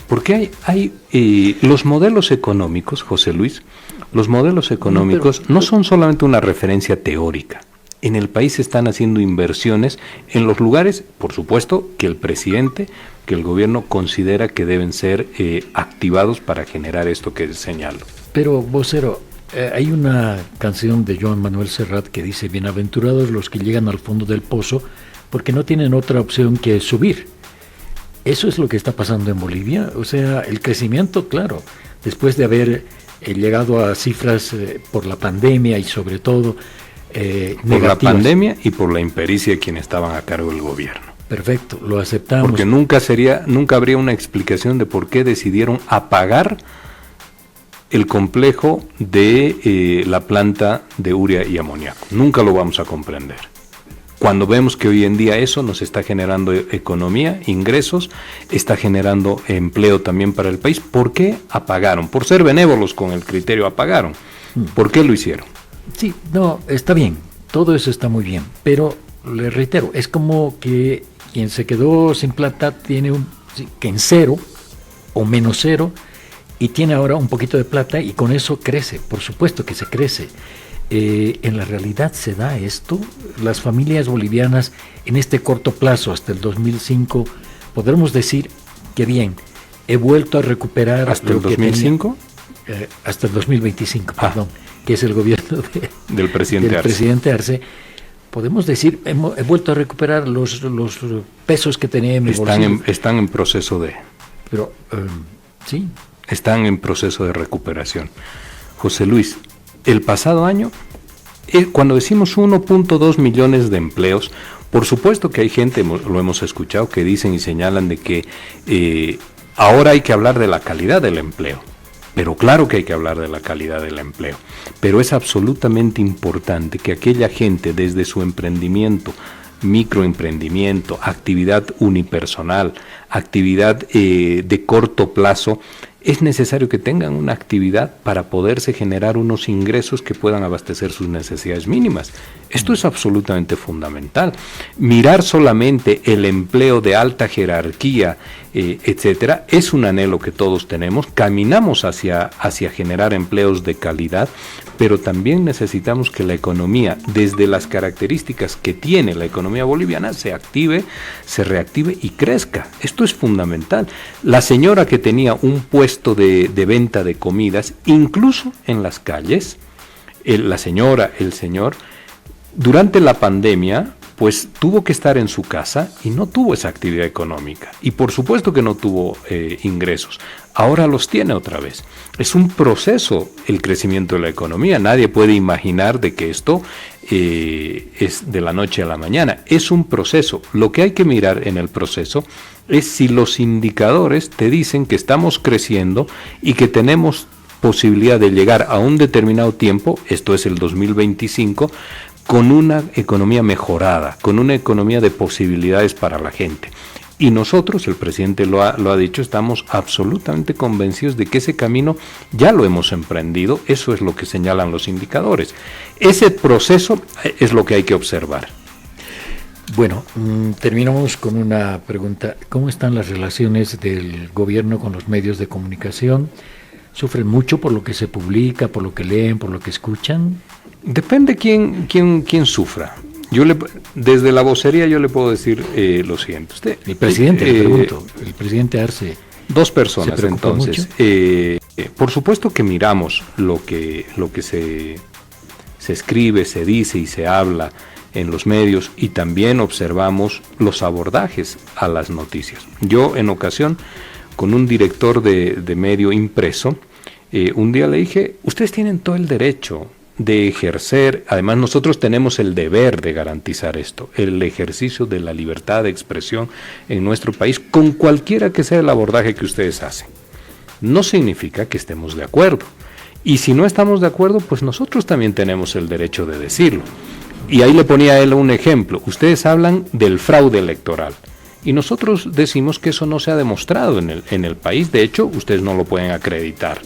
Porque hay los modelos económicos, José Luis, los modelos económicos no son solamente una referencia teórica. En el país se están haciendo inversiones en los lugares, por supuesto, que el presidente, que el gobierno considera que deben ser activados para generar esto que señalo. Pero, vocero, hay una canción de Joan Manuel Serrat que dice: bienaventurados los que llegan al fondo del pozo porque no tienen otra opción que subir. Eso es lo que está pasando en Bolivia. O sea, el crecimiento, claro, después de haber llegado a cifras por la pandemia y sobre todo por negativas. La pandemia y por la impericia de quienes estaban a cargo del gobierno. Perfecto, lo aceptamos. Porque nunca habría una explicación de por qué decidieron apagar el complejo de la planta de urea y amoníaco. Nunca lo vamos a comprender. Cuando vemos que hoy en día eso nos está generando economía, ingresos, está generando empleo también para el país. ¿Por qué apagaron? Por ser benévolos con el criterio apagaron. ¿Por qué lo hicieron? Sí, no, está bien, todo eso está muy bien, pero le reitero, es como que quien se quedó sin plata tiene que en cero o menos cero y tiene ahora un poquito de plata y con eso crece, por supuesto que se crece. En la realidad se da esto. Las familias bolivianas en este corto plazo hasta el 2005 podremos decir que bien, he vuelto a recuperar hasta el 2005 hasta el 2025, perdón, que es el gobierno del presidente Arce. Podemos decir, he vuelto a recuperar los pesos que tenía en mi bolsillo. Están en proceso de... Pero, sí. Están en proceso de recuperación. José Luis, el pasado año, cuando decimos 1.2 millones de empleos, por supuesto que hay gente, lo hemos escuchado, que dicen y señalan de que ahora hay que hablar de la calidad del empleo. Pero claro que hay que hablar de la calidad del empleo. Pero es absolutamente importante que aquella gente, desde su emprendimiento, microemprendimiento, actividad unipersonal, actividad de corto plazo, es necesario que tengan una actividad para poderse generar unos ingresos que puedan abastecer sus necesidades mínimas. Esto es absolutamente fundamental. Mirar solamente el empleo de alta jerarquía, etcétera, es un anhelo que todos tenemos. Caminamos hacia generar empleos de calidad, pero también necesitamos que la economía, desde las características que tiene la economía boliviana, se active, se reactive y crezca. Esto es fundamental. La señora que tenía un puesto de venta de comidas, incluso en las calles, la señora, el señor, durante la pandemia, pues tuvo que estar en su casa y no tuvo esa actividad económica. Y por supuesto que no tuvo ingresos. Ahora los tiene otra vez. Es un proceso el crecimiento de la economía. Nadie puede imaginar de que esto es de la noche a la mañana. Es un proceso. Lo que hay que mirar en el proceso es si los indicadores te dicen que estamos creciendo y que tenemos posibilidad de llegar a un determinado tiempo, esto es el 2025, con una economía mejorada, con una economía de posibilidades para la gente. Y nosotros, el presidente lo ha dicho, estamos absolutamente convencidos de que ese camino ya lo hemos emprendido. Eso es lo que señalan los indicadores. Ese proceso es lo que hay que observar. Bueno, terminamos con una pregunta. ¿Cómo están las relaciones del gobierno con los medios de comunicación? ¿Sufren mucho por lo que se publica, por lo que leen, por lo que escuchan? Depende quién sufra. Desde la vocería yo le puedo decir lo siguiente. El presidente, le pregunto, el presidente Arce. Dos personas, entonces. Por supuesto que miramos lo que se escribe, se dice y se habla en los medios, y también observamos los abordajes a las noticias. Yo, en ocasión, con un director de medio impreso, un día le dije, ustedes tienen todo el derecho de ejercer, además nosotros tenemos el deber de garantizar esto, el ejercicio de la libertad de expresión en nuestro país, con cualquiera que sea el abordaje que ustedes hacen. No significa que estemos de acuerdo, y si no estamos de acuerdo, pues nosotros también tenemos el derecho de decirlo. Y ahí le ponía a él un ejemplo. Ustedes hablan del fraude electoral, y nosotros decimos que eso no se ha demostrado en el país. De hecho, ustedes no lo pueden acreditar.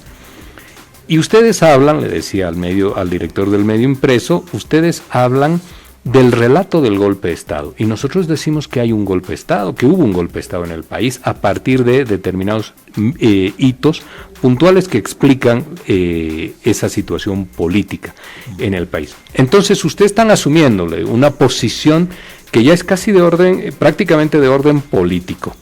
Y ustedes hablan, le decía al director del medio impreso, ustedes hablan del relato del golpe de Estado. Y nosotros decimos que hay un golpe de Estado, que hubo un golpe de Estado en el país a partir de determinados hitos puntuales que explican esa situación política en el país. Entonces ustedes están asumiéndole una posición que ya es casi prácticamente de orden político.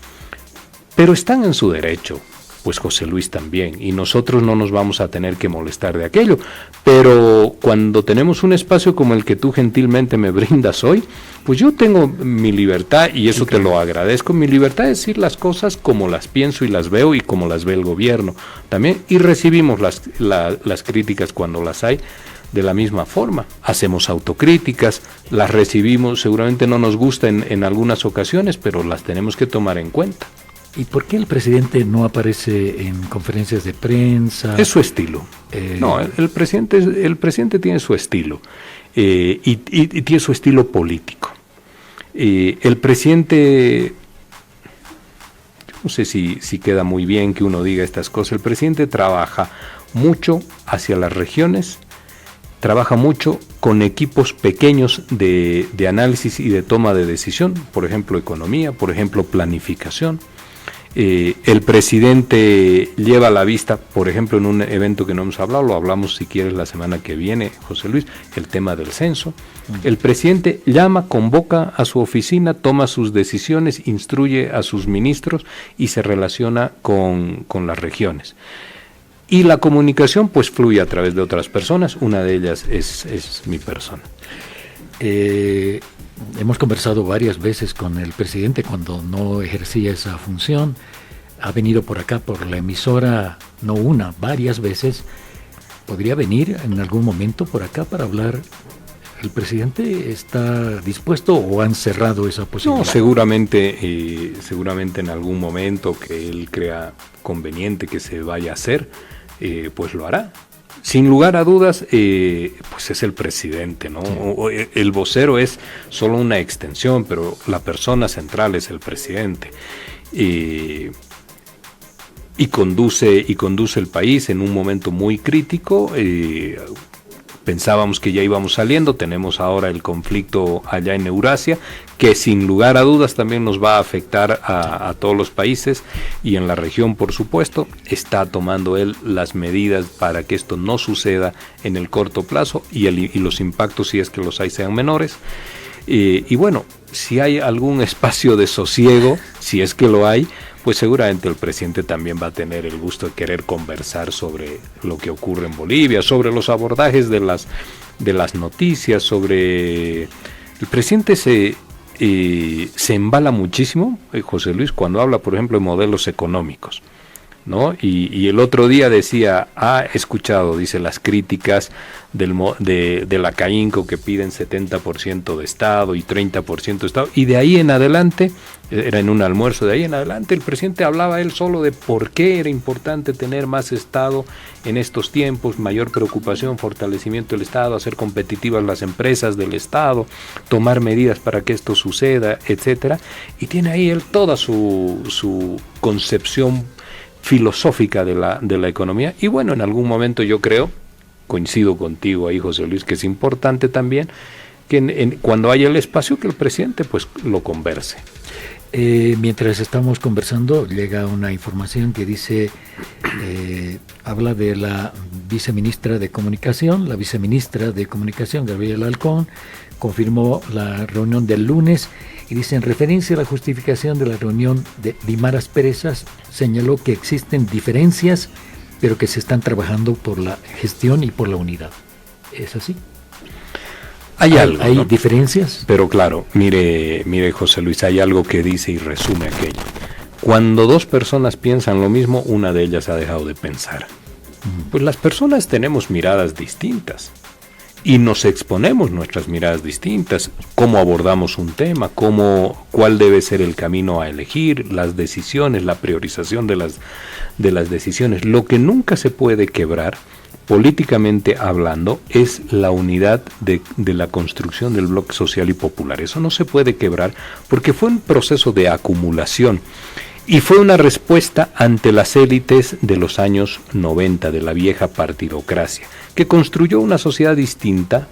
Pero están en su derecho. Pues José Luis también, y nosotros no nos vamos a tener que molestar de aquello, pero cuando tenemos un espacio como el que tú gentilmente me brindas hoy, pues yo tengo mi libertad, y eso te lo agradezco, mi libertad de decir las cosas como las pienso y las veo y como las ve el gobierno también, y recibimos las críticas cuando las hay de la misma forma. Hacemos autocríticas, las recibimos, seguramente no nos gusta en algunas ocasiones, pero las tenemos que tomar en cuenta. ¿Y por qué el presidente no aparece en conferencias de prensa? Es su estilo. No, el presidente tiene su estilo y tiene su estilo político. El presidente, no sé si queda muy bien que uno diga estas cosas, el presidente trabaja mucho hacia las regiones, trabaja mucho con equipos pequeños de análisis y de toma de decisión, por ejemplo, economía, por ejemplo, planificación. El presidente lleva a la vista, por ejemplo, en un evento que no hemos hablado, lo hablamos si quieres la semana que viene, José Luis, el tema del censo. El presidente llama, convoca a su oficina, toma sus decisiones, instruye a sus ministros y se relaciona con las regiones. Y la comunicación pues fluye a través de otras personas, una de ellas es mi persona. Hemos conversado varias veces con el presidente cuando no ejercía esa función. Ha venido por acá, por la emisora, no una, varias veces. ¿Podría venir en algún momento por acá para hablar? ¿El presidente está dispuesto o han cerrado esa posibilidad? No, seguramente en algún momento que él crea conveniente que se vaya a hacer, pues lo hará. Sin lugar a dudas, pues es el presidente, ¿no? Sí. El vocero es solo una extensión, pero la persona central es el presidente. Y conduce el país en un momento muy crítico. Pensábamos que ya íbamos saliendo, tenemos ahora el conflicto allá en Eurasia, que sin lugar a dudas también nos va a afectar a todos los países y en la región, por supuesto. Está tomando él las medidas para que esto no suceda en el corto plazo y los impactos, si es que los hay, sean menores. Y bueno, si hay algún espacio de sosiego, si es que lo hay, pues seguramente el presidente también va a tener el gusto de querer conversar sobre lo que ocurre en Bolivia, sobre los abordajes de las noticias, sobre... El presidente se embala muchísimo, José Luis, cuando habla, por ejemplo, de modelos económicos, ¿no? Y el otro día decía, ha escuchado, dice, las críticas de la CAINCO que piden 70% de Estado y 30% de Estado, y de ahí en adelante, era en un almuerzo, de ahí en adelante el presidente hablaba él solo de por qué era importante tener más Estado en estos tiempos, mayor preocupación, fortalecimiento del Estado, hacer competitivas las empresas del Estado, tomar medidas para que esto suceda, etcétera, y tiene ahí él toda su concepción filosófica de la economía. Y bueno, en algún momento yo creo, coincido contigo ahí, José Luis, que es importante también que cuando haya el espacio que el presidente pues lo converse. Mientras estamos conversando llega una información que dice, habla de la viceministra de Comunicación. La viceministra de Comunicación, Gabriela Alcón, confirmó la reunión del lunes y dice, en referencia a la justificación de la reunión de Dimaras Perezas, señaló que existen diferencias, pero que se están trabajando por la gestión y por la unidad. ¿Es así? Hay algo, ¿Hay ¿no? diferencias? Pero claro, mire José Luis, hay algo que dice y resume aquello. Cuando dos personas piensan lo mismo, una de ellas ha dejado de pensar. Pues las personas tenemos miradas distintas y nos exponemos nuestras miradas distintas, cómo abordamos un tema, cuál debe ser el camino a elegir, las decisiones, la priorización de las decisiones. Lo que nunca se puede quebrar, políticamente hablando, es la unidad de la construcción del bloque social y popular. Eso no se puede quebrar porque fue un proceso de acumulación y fue una respuesta ante las élites de los años 90, de la vieja partidocracia, que construyó una sociedad distinta,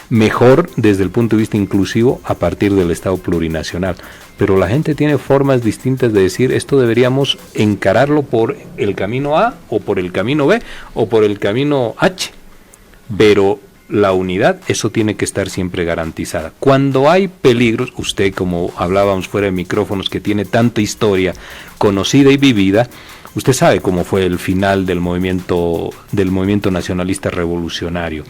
mejor desde el punto de vista inclusivo a partir del Estado plurinacional. Pero la gente tiene formas distintas de decir, esto deberíamos encararlo por el camino A, o por el camino B, o por el camino H. Pero la unidad, eso tiene que estar siempre garantizada. Cuando hay peligros, usted, como hablábamos fuera de micrófonos, que tiene tanta historia conocida y vivida, usted sabe cómo fue el final del movimiento nacionalista revolucionario.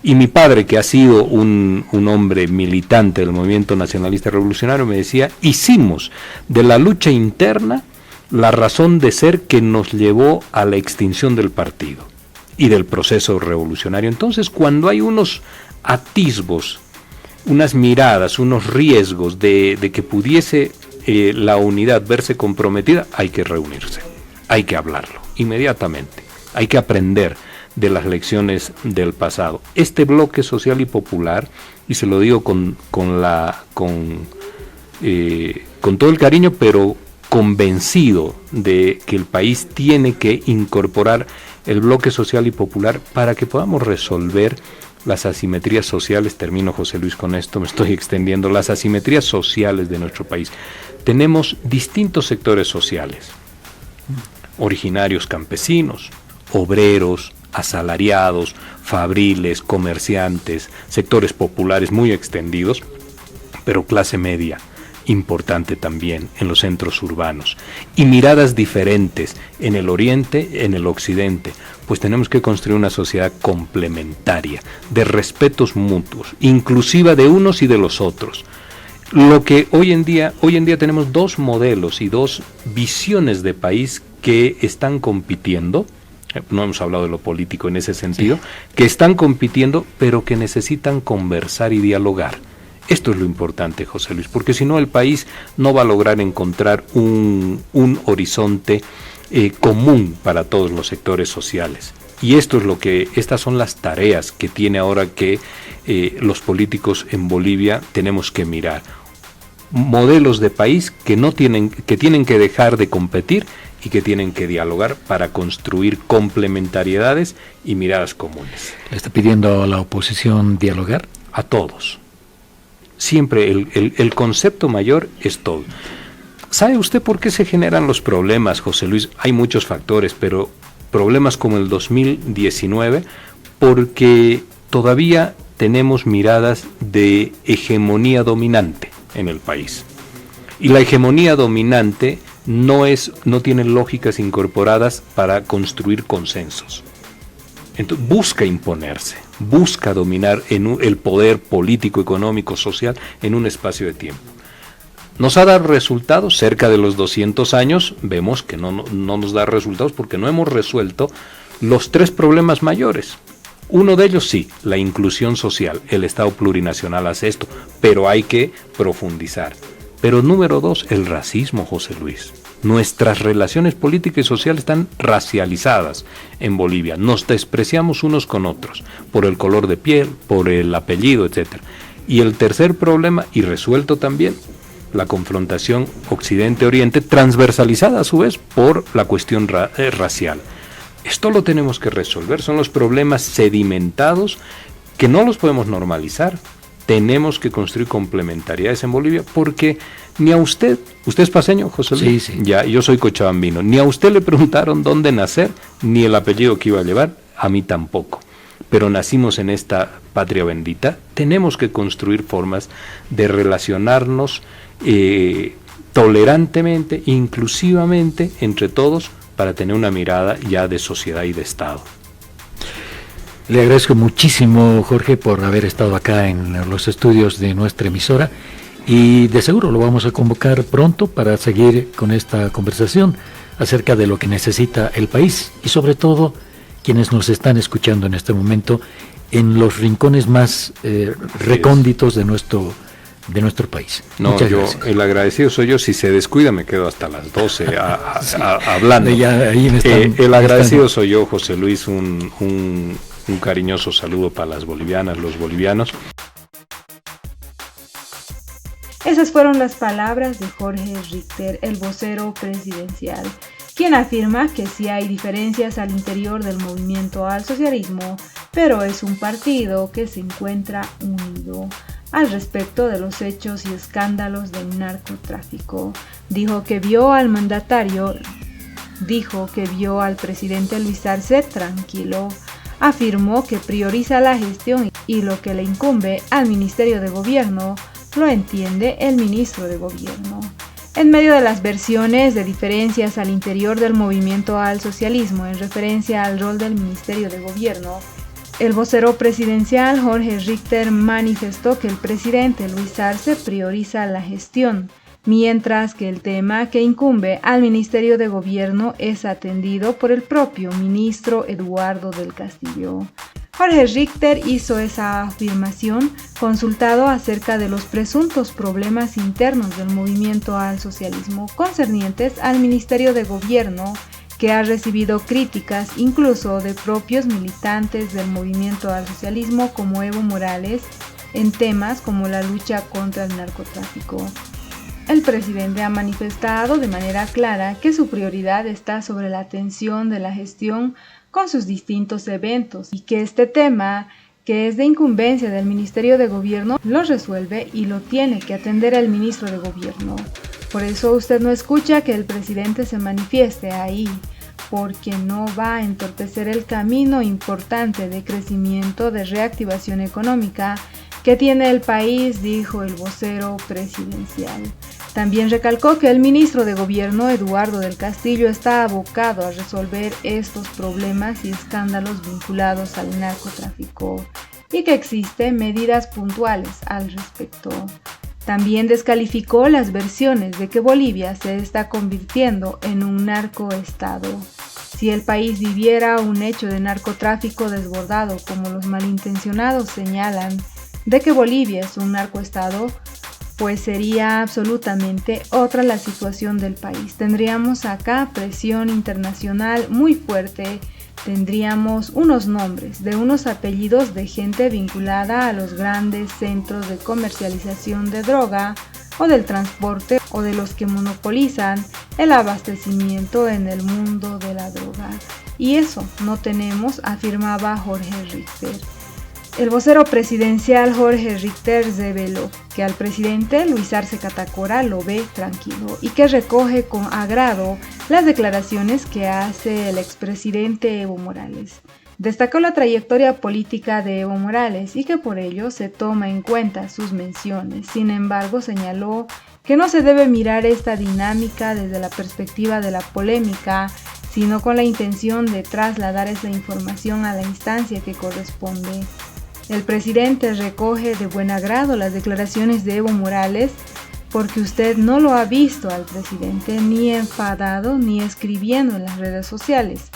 Y mi padre, que ha sido un hombre militante del movimiento nacionalista revolucionario, me decía, hicimos de la lucha interna la razón de ser que nos llevó a la extinción del partido y del proceso revolucionario. Entonces, cuando hay unos atisbos, unas miradas, unos riesgos de que pudiese la unidad verse comprometida, hay que reunirse, hay que hablarlo inmediatamente, hay que aprender de las lecciones del pasado. Este bloque social y popular, y se lo digo con todo el cariño, pero convencido de que el país tiene que incorporar el bloque social y popular para que podamos resolver las asimetrías sociales. Termino, José Luis, con esto, me estoy extendiendo. Las asimetrías sociales de nuestro país. Tenemos distintos sectores sociales, originarios campesinos, obreros, asalariados, fabriles, comerciantes, sectores populares muy extendidos, pero clase media importante también en los centros urbanos, y miradas diferentes en el oriente, en el occidente. Pues tenemos que construir una sociedad complementaria, de respetos mutuos, inclusiva de unos y de los otros. Lo que hoy en día tenemos dos modelos y dos visiones de país que están compitiendo, no hemos hablado de lo político en ese sentido, que están compitiendo, pero que necesitan conversar y dialogar. Esto es lo importante, José Luis, porque si no el país no va a lograr encontrar un horizonte común para todos los sectores sociales. Y estas son las tareas que tiene ahora que los políticos en Bolivia tenemos que mirar. Modelos de país que tienen que dejar de competir y que tienen que dialogar para construir complementariedades y miradas comunes. ¿Le está pidiendo a la oposición dialogar? A todos. Siempre el concepto mayor es todo. ¿Sabe usted por qué se generan los problemas, José Luis? Hay muchos factores, pero problemas como el 2019, porque todavía tenemos miradas de hegemonía dominante en el país. Y la hegemonía dominante no tiene lógicas incorporadas para construir consensos. Entonces busca imponerse, busca dominar el poder político, económico, social en un espacio de tiempo. Nos ha dado resultados, cerca de los 200 años, vemos que no nos da resultados porque no hemos resuelto los 3 problemas mayores. Uno de ellos sí, la inclusión social, el Estado plurinacional hace esto, pero hay que profundizar. Pero número 2, el racismo, José Luis. Nuestras relaciones políticas y sociales están racializadas en Bolivia. Nos despreciamos unos con otros por el color de piel, por el apellido, etc. Y el tercer problema, y resuelto también, la confrontación Occidente-Oriente, transversalizada a su vez por la cuestión racial. Esto lo tenemos que resolver, son los problemas sedimentados que no los podemos normalizar. Tenemos que construir complementariedades en Bolivia porque ni a usted es paceño, José Luis? Sí. Ya, yo soy cochabambino, ni a usted le preguntaron dónde nacer, ni el apellido que iba a llevar, a mí tampoco. Pero nacimos en esta patria bendita, tenemos que construir formas de relacionarnos tolerantemente, inclusivamente, entre todos, para tener una mirada ya de sociedad y de Estado. Le agradezco muchísimo, Jorge, por haber estado acá en los estudios de nuestra emisora y de seguro lo vamos a convocar pronto para seguir con esta conversación acerca de lo que necesita el país y sobre todo quienes nos están escuchando en este momento en los rincones más recónditos de nuestro país. No, muchas gracias. El agradecido soy yo. Si se descuida me quedo hasta las 12 hablando. El agradecido soy yo, José Luis. Un cariñoso saludo para las bolivianas, los bolivianos. Esas fueron las palabras de Jorge Richter, el vocero presidencial, quien afirma que sí hay diferencias al interior del movimiento al socialismo, pero es un partido que se encuentra unido. Al respecto de los hechos y escándalos del narcotráfico, dijo que vio al presidente Luis Arce tranquilo. Afirmó que prioriza la gestión y lo que le incumbe al Ministerio de Gobierno lo entiende el ministro de Gobierno. En medio de las versiones de diferencias al interior del movimiento al socialismo en referencia al rol del Ministerio de Gobierno, el vocero presidencial Jorge Richter manifestó que el presidente Luis Arce prioriza la gestión, mientras que el tema que incumbe al Ministerio de Gobierno es atendido por el propio ministro Eduardo del Castillo. Jorge Richter hizo esa afirmación consultado acerca de los presuntos problemas internos del movimiento al socialismo concernientes al Ministerio de Gobierno, que ha recibido críticas incluso de propios militantes del movimiento al socialismo como Evo Morales en temas como la lucha contra el narcotráfico. El presidente ha manifestado de manera clara que su prioridad está sobre la atención de la gestión con sus distintos eventos y que este tema, que es de incumbencia del Ministerio de Gobierno, lo resuelve y lo tiene que atender el ministro de Gobierno. Por eso usted no escucha que el presidente se manifieste ahí, porque no va a entorpecer el camino importante de crecimiento, de reactivación económica que tiene el país, dijo el vocero presidencial. También recalcó que el ministro de Gobierno, Eduardo del Castillo, está abocado a resolver estos problemas y escándalos vinculados al narcotráfico y que existen medidas puntuales al respecto. También descalificó las versiones de que Bolivia se está convirtiendo en un narcoestado. Si el país viviera un hecho de narcotráfico desbordado, como los malintencionados señalan, de que Bolivia es un narcoestado, pues sería absolutamente otra la situación del país. Tendríamos acá presión internacional muy fuerte, tendríamos unos nombres de unos apellidos de gente vinculada a los grandes centros de comercialización de droga o del transporte o de los que monopolizan el abastecimiento en el mundo de la droga. Y eso no tenemos, afirmaba Jorge Richter. El vocero presidencial Jorge Richter reveló que al presidente Luis Arce Catacora lo ve tranquilo y que recoge con agrado las declaraciones que hace el expresidente Evo Morales. Destacó la trayectoria política de Evo Morales y que por ello se toma en cuenta sus menciones. Sin embargo, señaló que no se debe mirar esta dinámica desde la perspectiva de la polémica, sino con la intención de trasladar esa información a la instancia que corresponde. El presidente recoge de buen agrado las declaraciones de Evo Morales porque usted no lo ha visto al presidente ni enfadado ni escribiendo en las redes sociales,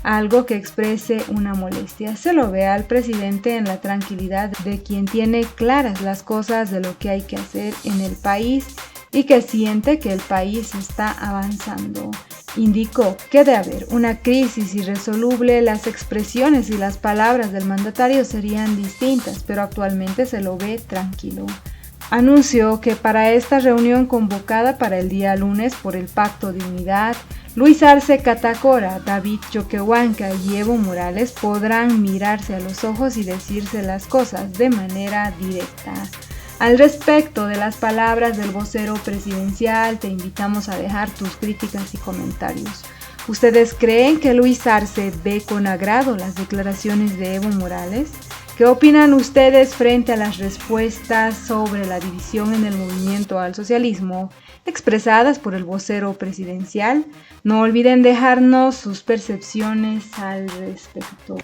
algo que exprese una molestia. Se lo ve al presidente en la tranquilidad de quien tiene claras las cosas de lo que hay que hacer en el país y que siente que el país está avanzando. Indicó que de haber una crisis irresoluble, las expresiones y las palabras del mandatario serían distintas, pero actualmente se lo ve tranquilo. Anunció que para esta reunión convocada para el día lunes por el Pacto de Unidad, Luis Arce Catacora, David Choquehuanca y Evo Morales podrán mirarse a los ojos y decirse las cosas de manera directa. Al respecto de las palabras del vocero presidencial, te invitamos a dejar tus críticas y comentarios. ¿Ustedes creen que Luis Arce ve con agrado las declaraciones de Evo Morales? ¿Qué opinan ustedes frente a las respuestas sobre la división en el movimiento al socialismo expresadas por el vocero presidencial? No olviden dejarnos sus percepciones al respecto.